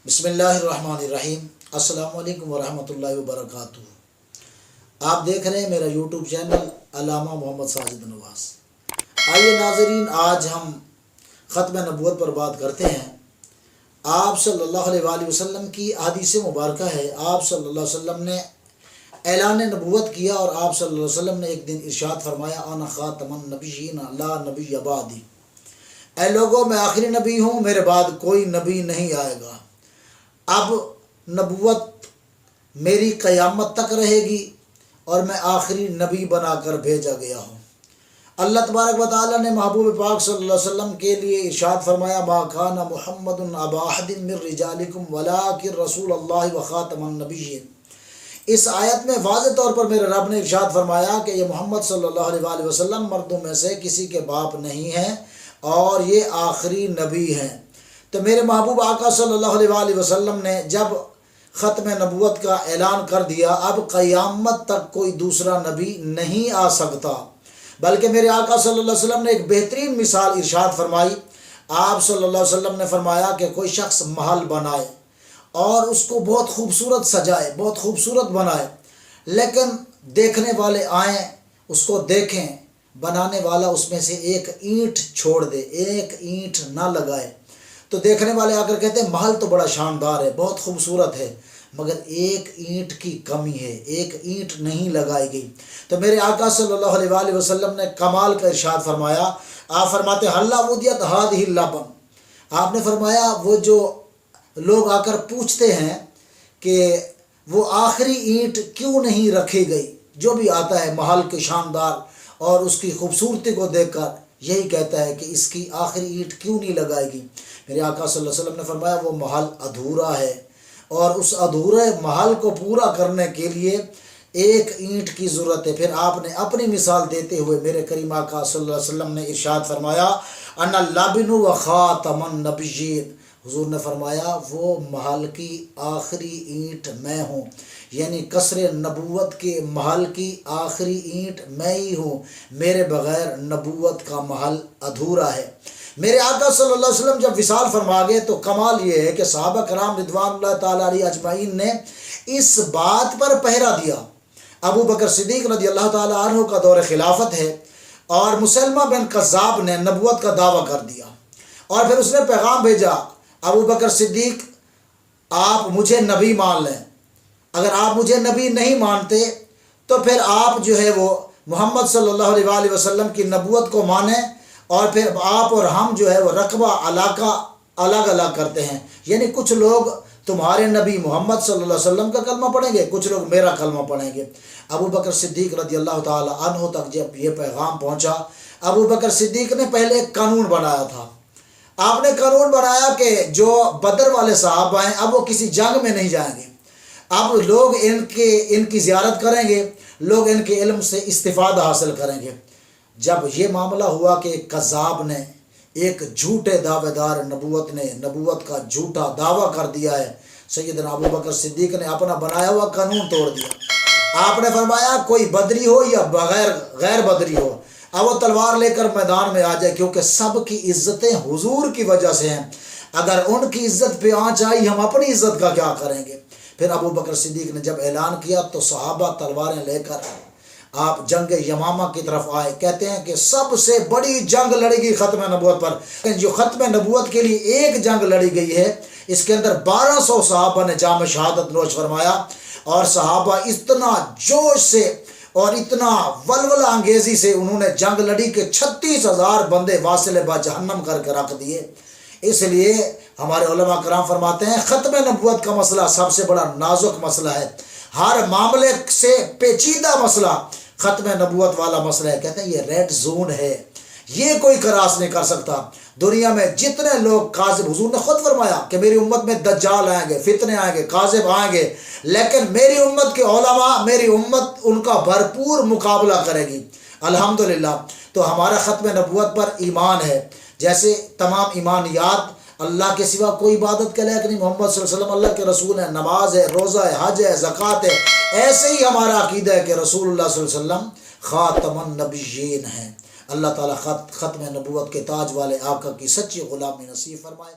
بسم اللہ الرحمن الرحیم۔ السلام علیکم ورحمۃ اللہ وبرکاتہ۔ آپ دیکھ رہے ہیں میرا یوٹیوب چینل علامہ محمد ساجد نواز۔ آئیے ناظرین، آج ہم ختم نبوت پر بات کرتے ہیں۔ آپ صلی اللہ علیہ وآلہ وسلم کی حدیث مبارکہ ہے، آپ صلی اللہ علیہ وسلم نے اعلان نبوت کیا اور آپ صلی اللہ علیہ وسلم نے ایک دن ارشاد فرمایا، انا خاتم النبیین لا نبی بعدی، اے لوگوں میں آخری نبی ہوں، میرے بعد کوئی نبی نہیں آئے گا۔ اب نبوت میری قیامت تک رہے گی اور میں آخری نبی بنا کر بھیجا گیا ہوں۔ اللہ تبارک و تعالیٰ نے محبوب پاک صلی اللہ علیہ وسلم کے لیے ارشاد فرمایا، ما کان محمد ابا احد من رجالکم ولکن رسول اللہ وخاتم النبیین۔ اس آیت میں واضح طور پر میرے رب نے ارشاد فرمایا کہ یہ محمد صلی اللہ علیہ وآلہ وسلم مردوں میں سے کسی کے باپ نہیں ہیں اور یہ آخری نبی ہیں۔ تو میرے محبوب آقا صلی اللہ علیہ وآلہ وسلم نے جب ختم نبوت کا اعلان کر دیا، اب قیامت تک کوئی دوسرا نبی نہیں آ سکتا، بلکہ میرے آقا صلی اللہ علیہ وسلم نے ایک بہترین مثال ارشاد فرمائی۔ آپ صلی اللہ علیہ وسلم نے فرمایا کہ کوئی شخص محل بنائے اور اس کو بہت خوبصورت سجائے، بہت خوبصورت بنائے، لیکن دیکھنے والے آئیں، اس کو دیکھیں، بنانے والا اس میں سے ایک اینٹ چھوڑ دے، ایک اینٹ نہ لگائے، تو دیکھنے والے آ کر کہتے ہیں محل تو بڑا شاندار ہے، بہت خوبصورت ہے، مگر ایک اینٹ کی کمی ہے، ایک اینٹ نہیں لگائی گئی۔ تو میرے آقا صلی اللہ علیہ وآلہ وسلم نے کمال کا ارشاد فرمایا۔ آپ فرماتے ہیں، ہلا ودیت ہادہ اللبن، آپ نے فرمایا وہ جو لوگ آ کر پوچھتے ہیں کہ وہ آخری اینٹ کیوں نہیں رکھی گئی، جو بھی آتا ہے محل کے شاندار اور اس کی خوبصورتی کو دیکھ کر یہی کہتا ہے کہ اس کی آخری اینٹ کیوں نہیں لگائے گی۔ میرے آقا صلی اللہ علیہ وسلم نے فرمایا وہ محل ادھورا ہے، اور اس ادھورے محل کو پورا کرنے کے لیے ایک اینٹ کی ضرورت ہے۔ پھر آپ نے اپنی مثال دیتے ہوئے میرے کریم آقا صلی اللہ علیہ وسلم نے ارشاد فرمایا، انا اللبن و خاتم النبیین، حضور نے فرمایا وہ محل کی آخری اینٹ میں ہوں، یعنی قصر نبوت کے محل کی آخری اینٹ میں ہی ہوں، میرے بغیر نبوت کا محل ادھورا ہے۔ میرے آقا صلی اللہ علیہ وسلم جب وصال فرما گئے تو کمال یہ ہے کہ صحابہ کرام رضوان اللہ تعالیٰ علیہ اجمعین نے اس بات پر پہرا دیا۔ ابو بکر صدیق رضی اللہ تعالیٰ عنہ کا دور خلافت ہے اور مسلمہ بن کذاب نے نبوت کا دعویٰ کر دیا، اور پھر اس نے پیغام بھیجا، ابو بکر صدیق آپ مجھے نبی مان لیں، اگر آپ مجھے نبی نہیں مانتے تو پھر آپ جو ہے وہ محمد صلی اللہ علیہ وآلہ وسلم کی نبوت کو مانیں، اور پھر آپ اور ہم جو ہے وہ رقبہ علاقہ الگ الگ کرتے ہیں، یعنی کچھ لوگ تمہارے نبی محمد صلی اللہ علیہ وسلم کا کلمہ پڑھیں گے، کچھ لوگ میرا کلمہ پڑھیں گے۔ ابو بکر صدیق رضی اللہ تعالی عنہ تک جب یہ پیغام پہنچا، ابو بکر صدیق نے پہلے ایک قانون بنایا تھا۔ آپ نے قانون بنایا کہ جو بدر والے صحابہ ہیں اب وہ کسی جنگ میں نہیں جائیں گے، اب لوگ ان کی زیارت کریں گے، لوگ ان کے علم سے استفادہ حاصل کریں گے۔ جب یہ معاملہ ہوا کہ ایک کذاب نے، ایک جھوٹے دعوے دار نبوت نے نبوت کا جھوٹا دعویٰ کر دیا ہے، سیدنا ابو بکر صدیق نے اپنا بنایا ہوا قانون توڑ دیا۔ آپ نے فرمایا کوئی بدری ہو یا غیر بدری ہو، اب وہ تلوار لے کر میدان میں آ جائے، کیونکہ سب کی عزتیں حضور کی وجہ سے ہیں، اگر ان کی عزت پہ آنچ آئی ہم اپنی عزت کا کیا کریں گے۔ پھر ابو بکر صدیق نے جب اعلان کیا تو صحابہ تلواریں لے کر آپ جنگ یمامہ کی طرف آئے۔ کہتے ہیں کہ سب سے بڑی جنگ لڑی گئی ختم نبوت پر، جو ختم نبوت کے لیے ایک جنگ لڑی گئی ہے، اس کے اندر 1200 صحابہ نے جام شہادت نوش فرمایا، اور صحابہ اتنا جوش سے اور اتنا ولولہ انگیزی سے انہوں نے جنگ لڑی کہ 36,000 بندے واصل با جہنم کر کے رکھ دیے۔ اس لیے ہمارے علماء کرام فرماتے ہیں ختم نبوت کا مسئلہ سب سے بڑا نازک مسئلہ ہے، ہر معاملے سے پیچیدہ مسئلہ ختم نبوت والا مسئلہ ہے۔ کہتے ہیں یہ ریڈ زون ہے، یہ کوئی کراس نہیں کر سکتا۔ دنیا میں جتنے لوگ کاذب، حضور نے خود فرمایا کہ میری امت میں دجال آئیں گے، فتنے آئیں گے، کاذب آئیں گے، لیکن میری امت کے علماء، میری امت ان کا بھرپور مقابلہ کرے گی الحمدللہ۔ تو ہمارا ختم نبوت پر ایمان ہے، جیسے تمام ایمانیات اللہ کے سوا کوئی عبادت کے لائق نہیں، محمد صلی اللہ علیہ وسلم اللہ کے رسول ہیں، نماز ہے، روزہ ہے، حج ہے، زکوٰۃ ہے، ایسے ہی ہمارا عقیدہ ہے کہ رسول اللہ صلی اللہ علیہ وسلم خاتم النبیین ہیں۔ اللہ تعالیٰ ختم نبوت کے تاج والے آقا کی سچی غلامی نصیب فرمائے۔